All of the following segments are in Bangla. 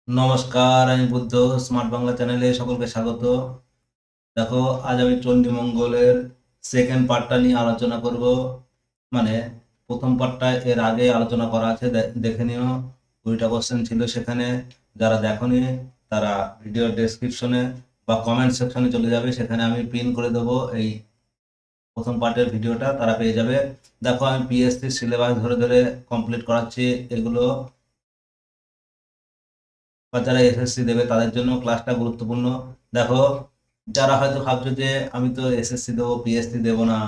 নমস্কার, আমি বুদ্ধ। স্মার্ট বাংলা চ্যানেলে সকলকে স্বাগত। দেখো, আজ আমি চণ্ডীমঙ্গলের সেকেন্ড পার্টটা নিয়ে আলোচনা করব। মানে প্রথম পার্টটা এর আগে আলোচনা করা আছে, দেখে নিও। 2টা কোশ্চেন ছিল সেখানে। যারা দেখোনি তারা ভিডিও ডেসক্রিপশনে বা কমেন্ট সেকশনে চলে যাবে, সেখানে আমি পিন করে দেবো এই প্রথম পার্টের ভিডিওটা, তারা পেয়ে যাবে। দেখো, আমি পিএসসি সিলেবাস ধরে ধরে কমপ্লিট করাচ্ছি এগুলো। বা যারা এসএসসি দেবে তাদের জন্য ক্লাসটা গুরুত্বপূর্ণ। দেখো, যারা হয়তো ভাবছো যে আমি তো এসএসসি দেবো, পিএসসি দেবো না,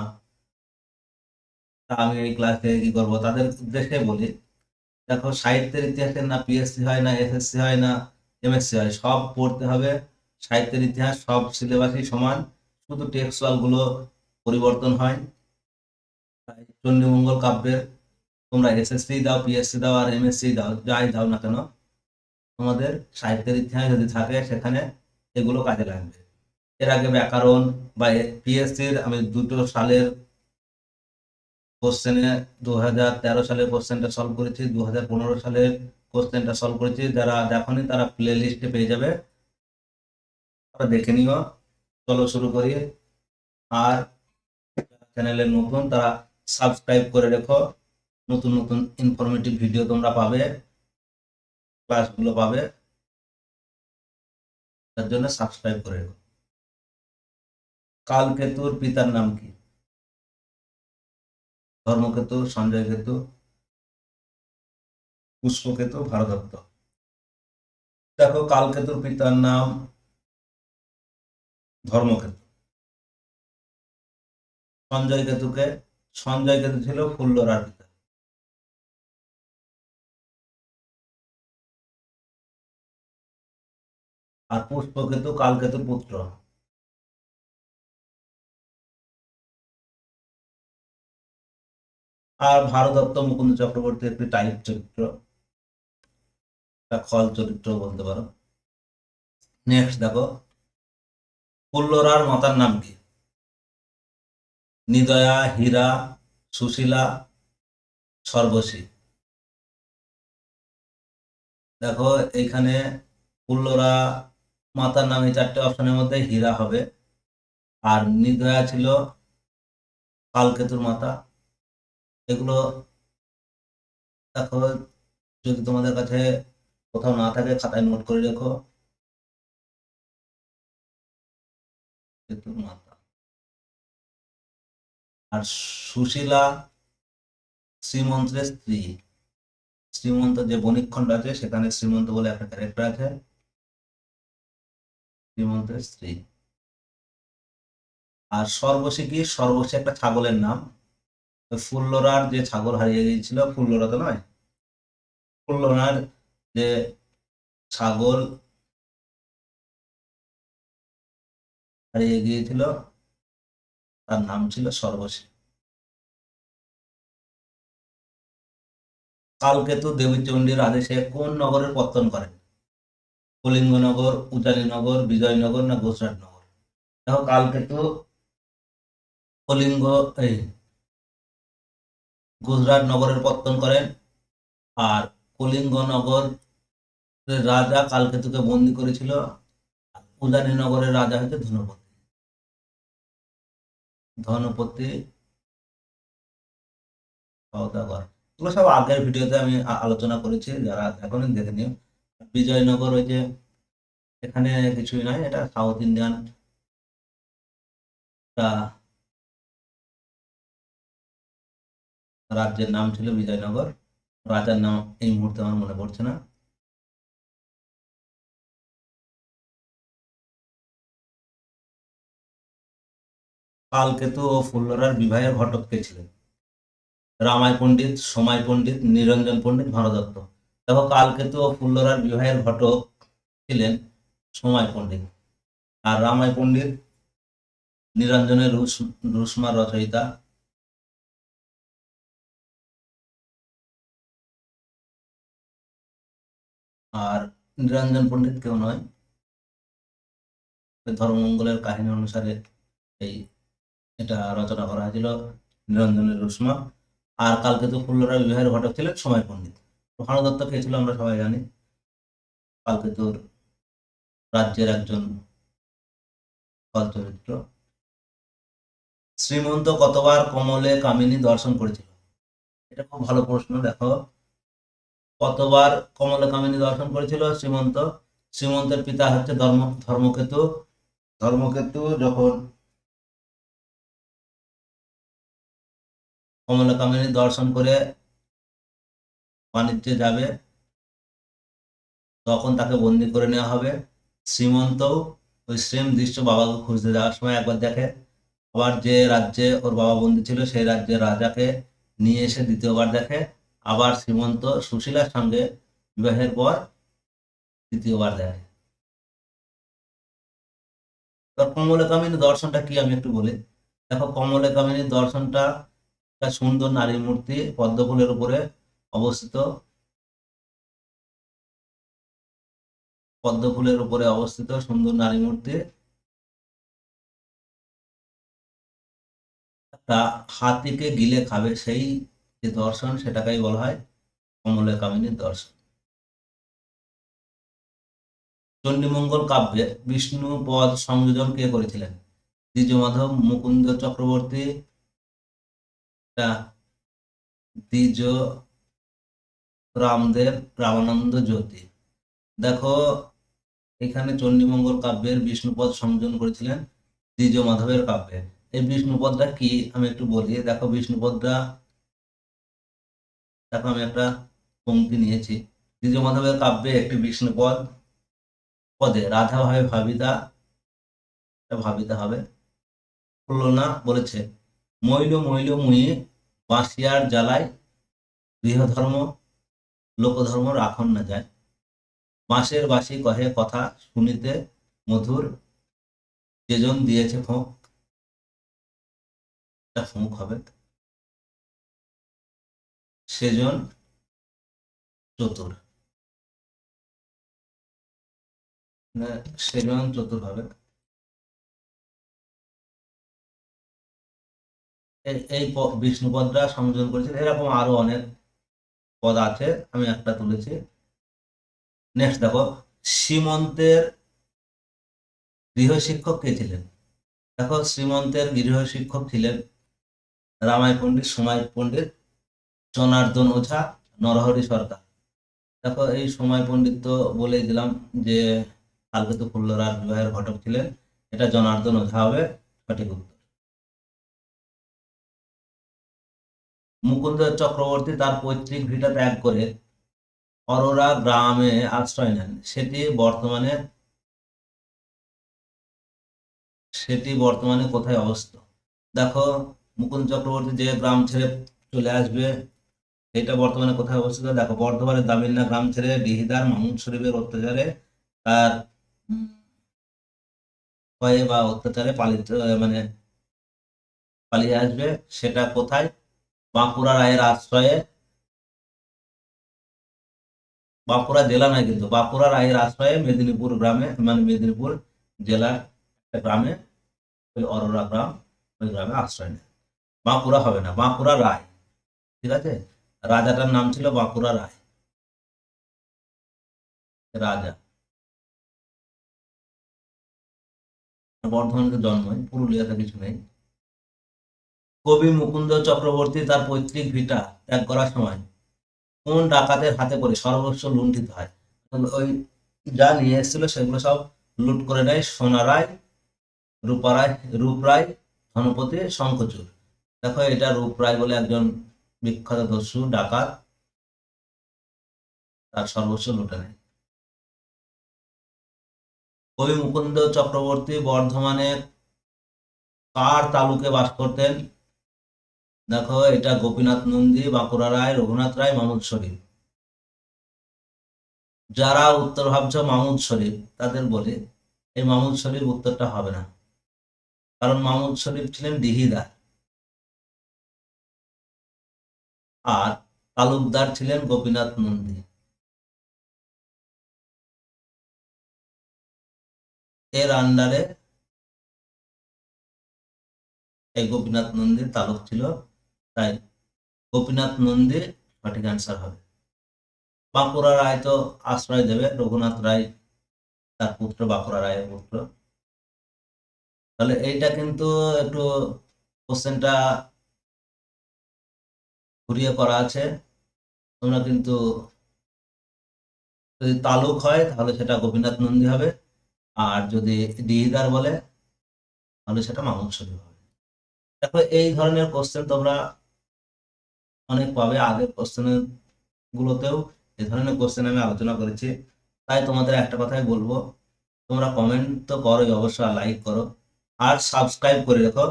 তা আমি এই ক্লাস থেকে কি করবো, তাদের উদ্দেশ্যে বলি। দেখো, সাহিত্যের ইতিহাসে না পিএসসি হয়, না এসএসসি হয়, না এমএসসি হয়, সব পড়তে হবে। সাহিত্যের ইতিহাস সব সিলেবাসই সমান, শুধু টেক্সচুয়াল গুলো পরিবর্তন হয়। তাই চণ্ডীমঙ্গল কাব্যের তোমরা এসএসসি দাও, পিএসসি দাও, আর এমএসসি দাও, যাই দাও না কেন, তোমাদের সাহিত্যের ইতিহাস যদি থাকে সেখানে এগুলো কাজে লাগবে। এর আগে ব্যাকরণ বা পিএসসির আমি 2টো সালের কোশ্চেনে 2013 সালের কোশ্চেনটা সলভ করেছি, 2015 সালের কোশ্চেনটা সলভ করেছি। যারা দেখোনি তারা প্লে লিস্টে পেয়ে যাবে, তারা দেখে নিও। চলো শুরু করি। আর চ্যানেলে নতুন তারা সাবস্ক্রাইব করে রেখো, নতুন নতুন ইনফরমেটিভ ভিডিও তোমরা পাবে, ক্লাসগুলো পাবে, তার জন্য সাবস্ক্রাইব করে রেখো। কালকেতুর পিতার নাম কি? ধর্মকেতু, সঞ্জয় কেতু, পুষ্পকেতু, ভারদত্ত। দেখো, কালকেতুর পিতার নাম ধর্মকেতু। সঞ্জয় কেতুকে, সঞ্জয় কেতু ছিল ফুল্লরার পিতা। আর পুষ্পকেতু কালকেতুর পুত্র। আর ভারদত্ত মুকুন্দ চক্রবর্তী একটি টাইপ চরিত্র, একটা খল চরিত্র বলতে পারো। নেক্সট দেখো, ফুল্লরার মাতার নাম কি? নিদয়া, হীরা, সুশীলা, সর্বশী। দেখো, এইখানে ফুল্লরা মাতার নাম, এই 4টে অপশনের মধ্যে হীরা হবে। আর নিদয়া ছিল কালকেতুর মাতা। এগুলো দেখো, যদি তোমাদের কাছে কোথাও না থাকে খাতায় নোট করে রেখো। কেতুর মাতা। আর সুশীলা শ্রীমন্তের স্ত্রী। শ্রীমন্ত যে বণিকখণ্ড আছে সেখানে শ্রীমন্ত বলে একটা ক্যারেক্টার আছে, শ্রীমন্তের স্ত্রী। আর সর্বশী কি? সর্বশী একটা ছাগলের নাম। ওই ফুল্লরার যে ছাগল হারিয়ে গিয়েছিল, ফুল্লরা তো নয়, ফুল্লরার যে ছাগল হারিয়ে গিয়েছিল তার নাম ছিল সর্বশী। কালকেতু দেবীচণ্ডীর আদেশে কোন নগরের পত্তন করেন? কলিঙ্গনগর, উজানিনগর, বিজয়নগর, না গুজরাটনগর? দেখো, কালকেতু কলিঙ্গ, এই গুজরাট নগরের পত্তন করেন। আর কলিঙ্গ নগর রাজা কালকেতুকে বন্দি করেছিল। উজানি নগরের রাজা হচ্ছে ধনপতি। ধনপতি সওদাগর। এগুলো সব আগের ভিডিওতে আমি আলোচনা করেছি, যারা এখনই দেখে নিও। বিজয়নগর ওই যে, এখানে কিছুই নয়, এটা সাউথ ইন্ডিয়ান একটা রাজ্যের নাম ছিল বিজয়নগর। রাজার নাম এই মুহূর্তে আমার মনে পড়ছে না। কালকেতু ও ফুল্লরার বিবাহের ঘটক কে ছিলেন? রামাই পণ্ডিত, সোমাই পণ্ডিত, নিরঞ্জন পণ্ডিত, ভারদত্ত। দেখো, কালকেতু ও ফুল্লরার বিবাহের ঘটক ছিলেন সোমাই পণ্ডিত। আর রামাই পণ্ডিত নিরঞ্জনের রুশমার রচয়িতা। আর নিরঞ্জন পণ্ডিত কেউ নয়, ধর্মমঙ্গলের কাহিনী অনুসারে এই এটা রচনা করা হয়েছিল, নিরঞ্জনের রুশমা। আর কালকেতু ফুল্লরার বিবাহের ঘটক ছিলেন সময় পণ্ডিত। ভারদত্ত কে ছিল আমরা সবাই জানি। কালকেতুর রাজ্যের একজন চরিত্র। শ্রীমন্ত কতবার কমলে কামিনী দর্শন করেছিল? এটা খুব ভালো প্রশ্ন। দেখো, কতবার কমলে কামিনী দর্শন করেছিল শ্রীমন্ত? শ্রীমন্তের পিতা হচ্ছে ধর্মকেতু। ধর্মকেতু যখন কমলা কামিনী দর্শন করে বাণিজ্যে যাবে, তখন তাকে বন্দি করে নেওয়া হবে। শ্রীমন্তও ওই সেম দৃশ্য বাবাকে খুঁজতে যাওয়ার সময় একবার দেখে। আবার যে রাজ্যে ওর বাবা বন্দি ছিল সেই রাজ্যের রাজাকে নিয়ে এসে দ্বিতীয়বার দেখে। আবার শ্রীমন্ত সুশীলার সঙ্গে বিবাহের পর তৃতীয়বার দেখে। তো কমলা কামিনী দর্শনটা কি আমি একটু বলি। দেখো, কমলা কামিনীর দর্শনটা একটা সুন্দর নারী মূর্তি পদ্মফুলের উপরে অবস্থিত। পদ্মফুলের উপরে অবস্থিত সুন্দর নারী মূর্তি, তা হাতিকে গিলে খাবে সেই যে দর্শন, সেটাকেই বলা হয় কমলা কামিনীর দর্শন। চণ্ডীমঙ্গল কাব্যে বিষ্ণু পদ সংযোজন কে করেছিলেন? দ্বিজমাধব, মুকুন্দ চক্রবর্তী, দ্বিজ রামদেব, রামানন্দ জ্যোতি। দেখো, এখানে চণ্ডীমঙ্গল কাব্যের বিষ্ণুপদ সংযোজন করেছিলেন দ্বিজ মাধবের কাব্যে। এই বিষ্ণুপদটা কি আমি একটু বলি। দেখো, বিষ্ণুপদটা, দেখো আমি একটা পংক্তি নিয়েছি। দ্বিজ মাধবের কাব্যে একটি বিষ্ণুপদ পদে রাধা ভাবে ভাবিতা, ভাবিতে হবে, তুলনা বলেছে, মইল মইল মুই বাঁশিয়ার জ্বালায়, গৃহধর্ম লোকধর্ম রাখন না যায়, বাঁশের বাঁশি কহে কথা শুনিতে মধুর, যেজন দিয়েছে ফোঁক, এটা ফোঁক হবে, সেজন চতুর, সেজন চতুর হবে। এই বিষ্ণুপদটা সংযোজন করেছে। এরকম আরো অনেক পদ আছে, আমি একটা তুলেছি। নেক্সট দেখো, শ্রীমন্তের গৃহ শিক্ষক কে ছিলেন? দেখো, শ্রীমন্তের গৃহ শিক্ষক ছিলেন রামাই পণ্ডিত, সময় পণ্ডিত, জনার্দন ওঝা, নরহরি সরকার। দেখো, এই সময় পণ্ডিত তো বলে দিলাম যে কালকেতু ফুল্লরার বিবাহের ঘটক ছিলেন। এটা জনার্দন ওঝা হবে সঠিক উত্তর। মুকুন্দ চক্রবর্তী তার পৈতৃক ভিটা ত্যাগ করে অরোরা গ্রামে আশ্রয় নেন। সেটি বর্তমানে কোথায় অবস্থিত? দেখো, মুকুন্দ চক্রবর্তী যে গ্রাম ছেড়ে চলে আসবে, এটা বর্তমানে কোথায় অবস্থিত? দেখো, বর্ধমানের দামিল্লা গ্রাম ছেড়ে ডিহিদার মাহমুদ শরীফের অত্যাচারে তার ভয়ে বা অত্যাচারে মানে পালিয়ে আসবে। সেটা কোথায়? বাঁকুড়া রায়ের আশ্রয়ে, বাঁকুড়া জেলা নয় কিন্তু, বাঁকুড়া রায়ের আশ্রয়ে মেদিনীপুর গ্রামে, মানে মেদিনীপুর জেলার একটা গ্রামে, ওই অরোরা গ্রাম, ওই গ্রামে আশ্রয় নেয়। বাঁকুড়া হবে না, বাঁকুড়া রায়। ঠিক আছে, রাজাটার নাম ছিল বাঁকুড়া রায়, রাজা। বর্ধমানে জন্মই, পুরুলিয়াতে কিছু নেই। কবি মুকুন্দ চক্রবর্তী তার পৈতৃক ভিটা ত্যাগ করার সময় কোন ডাকাতের হাতে করে সর্বস্ব লুণ্ঠিত হয়? ওই যা নিয়ে এসেছিল সেগুলো সব লুট করে নেয় সোনা রায়, রূপারায়, রূপরায়, ধনপতি, শঙ্খচূড়। দেখো, এটা রূপরায় বলে একজন বিখ্যাত দস্যু ডাকাত, তার সর্বস্ব লুটে নেয়। কবি মুকুন্দ চক্রবর্তী বর্ধমানে কার তালুকে বাস করতেন? দেখো, এটা গোপীনাথ নন্দী, বাঁকুড়া রায়, রঘুনাথ রায়, মাহমুদ শরীফ। যারা উত্তর ভাবছ মাহমুদ শরীফ, তাদের বলে এই মাহমুদ শরীফ উত্তরটা হবে না, কারণ মাহমুদ শরীফ ছিলেন দিহিদার, আর তালুকদার ছিলেন গোপীনাথ নন্দী। এর আন্ডারে এই গোপীনাথ নন্দীর তালুক ছিল, তাই গোপীনাথ নন্দী সঠিক অ্যান্সার হবে। বাঁকুড়া রায় তো আশ্রয় দেবে, রঘুনাথ রায় তার পুত্র, বাঁকুড়া রায়ের পুত্র। তাহলে এইটা কিন্তু একটু কোশ্চেনটা ঘুরিয়ে করা আছে। তোমরা কিন্তু যদি তালুক হয় তাহলে সেটা গোপীনাথ নন্দী হবে, আর যদি ডিহিদার বলে তাহলে সেটা মামুদ শরীফ হবে। দেখো এই ধরনের কোশ্চেন তোমরা অনেক পাবে, আগের কোশ্চেনের গুলোতেও এই ধরনের কোশ্চেন আমি আলোচনা করেছি। তাই তোমাদের একটা কথাই বলবো, তোমরা কমেন্ট তো করোই অবশ্যই, লাইক করো আর সাবস্ক্রাইব করে রেখো,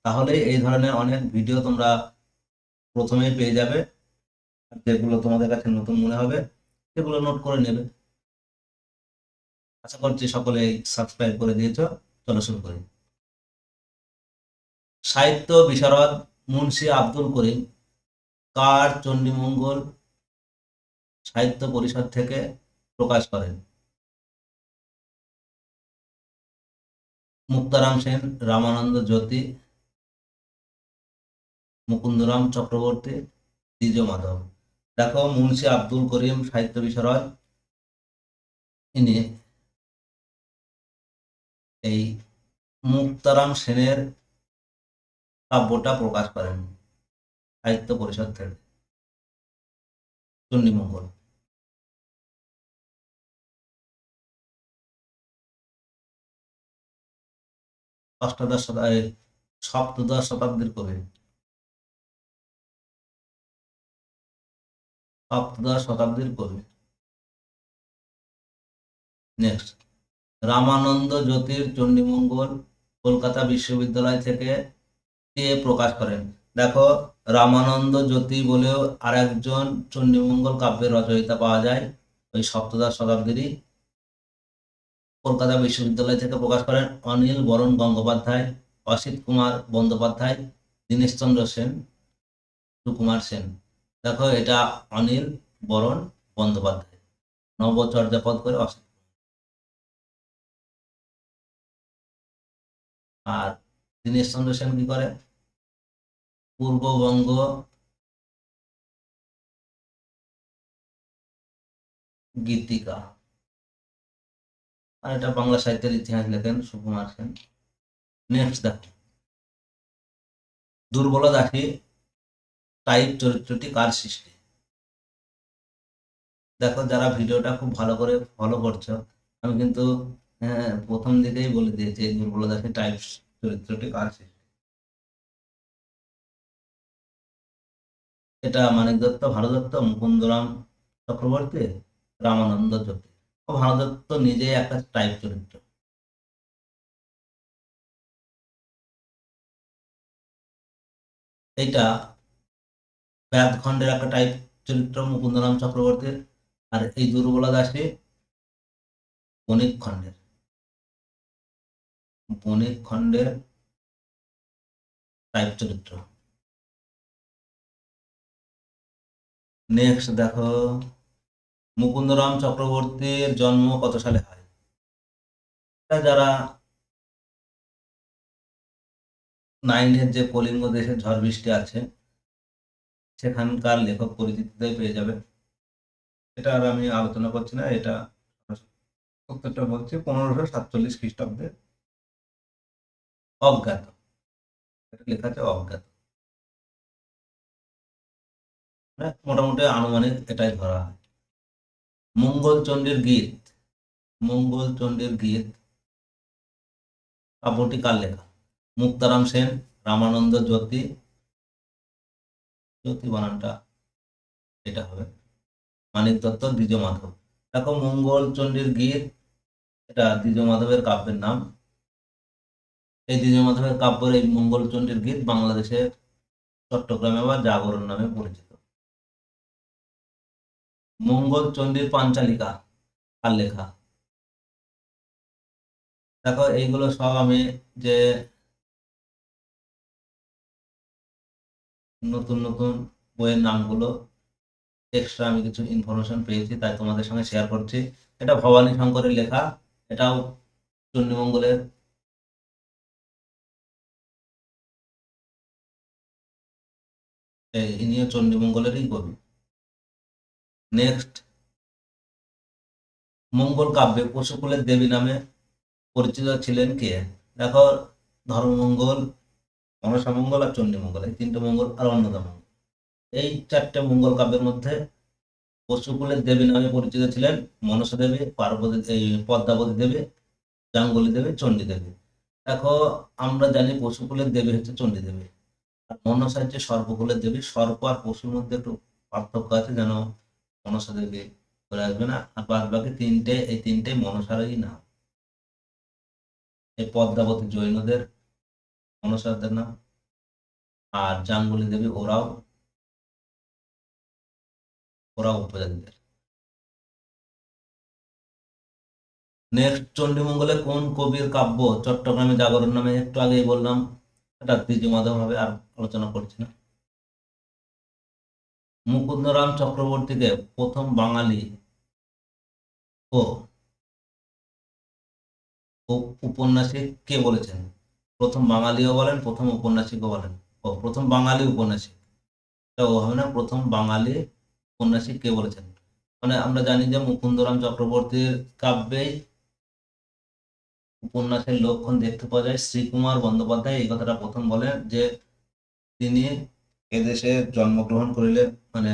তাহলে এই ধরনের অনেক ভিডিও তোমরা প্রথমেই পেয়ে যাবে। যেগুলো তোমাদের কাছে নতুন মনে হবে সেগুলো নোট করে নেবে। আশা করছি সকলেই সাবস্ক্রাইব করে দিয়েছো। চলো শুরু করি। সাহিত্য বিশারদ মুন্সি আব্দুল করিম কার চণ্ডীমঙ্গল সাহিত্য পরিষদ থেকে প্রকাশ করেন? মুক্তারাম সেন, রামানন্দ জ্যোতি, মুকুন্দরাম চক্রবর্তী, দ্বিজ মাধব। দেখো মুন্সি আব্দুল করিম সাহিত্য বিশারদ, ইনি এই মুক্তারাম সেনের কাব্যটা প্রকাশ করেন সাহিত্য পরিষদ থেকে, চণ্ডীমঙ্গল। অষ্টাদশ সপ্তদশ শতাব্দীর কবি, সপ্তদশ শতাব্দীর কবি। নেক্সট, রামানন্দ জ্যোতির চণ্ডীমঙ্গল কলকাতা বিশ্ববিদ্যালয় থেকে কে প্রকাশ করেন? দেখো রামানন্দ জ্যোতি বলেও আরেকজন চণ্ডীমঙ্গল কাব্যের রচয়িতা পাওয়া যায়, ওই সপ্তদশ শতাব্দীরই, কলকাতা বিশ্ববিদ্যালয় থেকে প্রকাশ করেন অনিল বরণ গঙ্গোপাধ্যায়, অসিত কুমার বন্দ্যোপাধ্যায়, দীনেশচন্দ্র সেন, সুকুমার সেন। দেখো এটা অনিল বরণ বন্দ্যোপাধ্যায়, নবচর্যাপদ করে অসিত। আর দীনেশচন্দ্র সেন কি করে? পূর্ববঙ্গ গীতিকা। আর এটা বাংলা সাহিত্যের ইতিহাস লেখেন সুকুমার সেন। নেক্সট দেখো, দুর্বল দাসী টাইপ চরিত্রটি কার সৃষ্টি? দেখো যারা ভিডিওটা খুব ভালো করে ফলো করছো, আমি কিন্তু প্রথম দিকেই বলে দিয়েছি এই দুর্বল দাসী টাইপ চরিত্রটি কার সৃষ্টি। এটা মানিক দত্ত, ভানুদত্ত, মুকুন্দরাম চক্রবর্তী, রামানন্দ জ্যোতি। ভানুদত্ত নিজেই একটা টাইপ চরিত্র। এইটা ব্যাধখণ্ডের একটা টাইপ চরিত্র মুকুন্দরাম চক্রবর্তীর, আর এই দুর্বলা দাসী বণিক খণ্ডের, বণিক খণ্ডের টাইপ চরিত্র। নেক্সট দেখো, মুকুন্দরাম চক্রবর্তীর জন্ম কত সালে হয়? এটা যারা নাইনের যে কলিঙ্গ দেশের ঝড় বৃষ্টি আছে সেখানকার লেখক পরিচিতিতে পেয়ে যাবে, এটা আর আমি আলোচনা করছি না। এটা উত্তরটা বলছি 1547 খ্রিস্টাব্দে, অজ্ঞাত, এটা লেখা আছে অজ্ঞাত। মোটামুটি আনুমানিক এটাই ধরা হয়। মঙ্গলচণ্ডীর গীত, মঙ্গলচণ্ডীর গীত কাব্যটি কার লেখা? মুক্তারাম সেন, রামানন্দ জ্যোতি, জ্যোতি বানানটা এটা হবে মানিক দত্ত, দ্বিজ মাধব। দেখো মঙ্গলচণ্ডীর গীত, এটা দ্বিজ মাধবের কাব্যের নাম। এই দ্বিজ মাধবের কাব্যের এই মঙ্গলচণ্ডীর গীত বাংলাদেশের চট্টগ্রামে বা জাগরণ নামে পরিচিত। মঙ্গলচণ্ডীর পাঞ্চালিকা কার লেখা? দেখো এইগুলো সব আমি যে নতুন নতুন বইয়ের নামগুলো এক্সট্রা আমি কিছু ইনফরমেশন পেয়েছি তাই তোমাদের সঙ্গে শেয়ার করছি। এটা ভবানী শঙ্করের লেখা, এটাও চণ্ডীমঙ্গলের, ইনিও চণ্ডীমঙ্গলেরই কবি। নেক্সট, মঙ্গল কাব্যে পশুকুলের দেবী নামে পরিচিত ছিলেন কে? দেখো, ধর্মমঙ্গল, মনসামঙ্গল আর চণ্ডীমঙ্গল, এই তিনটে মঙ্গল আর অন্নদা মঙ্গল, এই চারটে মঙ্গল কাব্যের মধ্যে পশুকুলের দেবী নামে পরিচিত ছিলেন মনসা দেবী, পার্বতী, এই পদ্মাবতী দেবী, গাঙ্গুলী দেবী, চণ্ডী দেবী। দেখো, আমরা জানি পশুকুলের দেবী হচ্ছে চণ্ডী দেবী, আর মনসা হচ্ছে সর্পকুলের দেবী। সর্প আর পশুর মধ্যে একটু পার্থক্য আছে, যেন মনসা দেবী করে আসবে না। আর বাদ বাকি তিনটে, এই তিনটে মনসারই নাম। এই পদ্মাবতী জৈনদের, মনসাদের নাম, আর জাঙ্গুলী দেবী ওরাও ওরাও উপজাতিদের। নেক্সট, চণ্ডীমঙ্গলে কোন কবির কাব্য চট্টগ্রামে জাগরণ নামে? একটু আগেই বললাম, এটা দ্বিতীয় মাধব হবে, আর আলোচনা করছি না। মুকুন্দরাম চক্রবর্তীকে প্রথম বাঙালি ও উপন্যাসিক কে বলেছেন? প্রথম বাঙালিও বলেন, প্রথম উপন্যাসিকও বলেন। ও প্রথম বাঙালি উপন্যাসিক, এটাও হবে না। প্রথম বাঙালি উপন্যাসিক কে বলেছেন? মানে আমরা জানি যে মুকুন্দরাম চক্রবর্তীর কাব্যেই উপন্যাসের লক্ষণ দেখতে পাওয়া যায়। শ্রীকুমার বন্দ্যোপাধ্যায় এই কথাটা প্রথম বলেন যে তিনি এদেশে জন্মগ্রহণ করিলে, মানে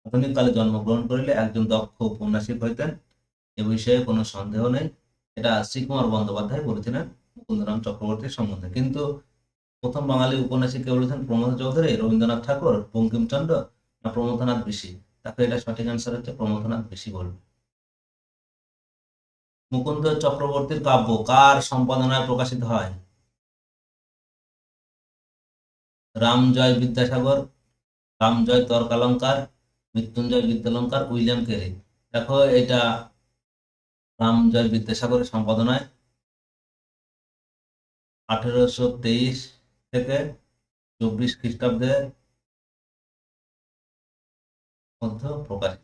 আধুনিক কালে জন্মগ্রহণ করিলে একজন দক্ষ উপন্যাসিক হইতেন, এ বিষয়ে কোনো সন্দেহ নেই। এটা শ্রীকুমার বন্দ্যোপাধ্যায় বলেছিলেন মুকুন্দরাম চক্রবর্তীর সম্বন্ধে। কিন্তু প্রথম বাঙালি উপন্যাসিক কে বলেছেন? প্রমথ চৌধুরী, রবীন্দ্রনাথ ঠাকুর, বঙ্কিমচন্দ্র, না প্রমথনাথ ঋষি? তাকে এটা সঠিক অ্যান্সার হচ্ছে প্রমথনাথ ঋষি বলবে। মুকুন্দ চক্রবর্তীর কাব্য কার সম্পাদনায় প্রকাশিত হয়? Ramjoy Vidyasagar, Ramjoy Tarkalankar, Mrityunjay Vidyalankar, William Carey? দেখো, এটা রামজয় বিদ্যাসাগরের সম্পাদনায় 1823 থেকে 24 খ্রিস্টাব্দের মধ্যে প্রকাশিত।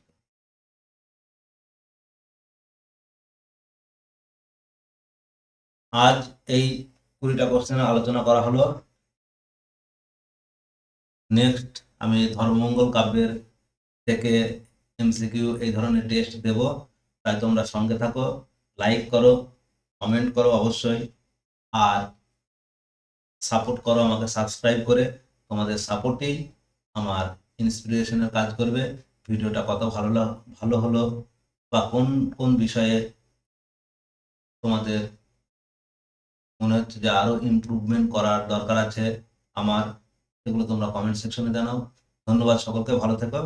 আজ এই 20টা কোশ্চেন আলোচনা করা হলো। নেক্সট আমি ধর্মমঙ্গল কাব্যের থেকে এমসিকিউ এই ধরনের টেস্ট দেব, তাই তোমরা সঙ্গে থাকো, লাইক করো, কমেন্ট করো অবশ্যই, আর সাপোর্ট করো আমাকে সাবস্ক্রাইব করে। তোমাদের সাপোর্টেই আমার ইন্সপিরেশনের কাজ করবে। ভিডিওটা কত ভালো হলো, বা কোন কোন বিষয়ে তোমাদের মনে হচ্ছে যে আরো ইমপ্রুভমেন্ট করার দরকার আছে আমার, সেগুলো তোমরা কমেন্ট সেকশনে জানাও। ধন্যবাদ সকলকে, ভালো থেকো।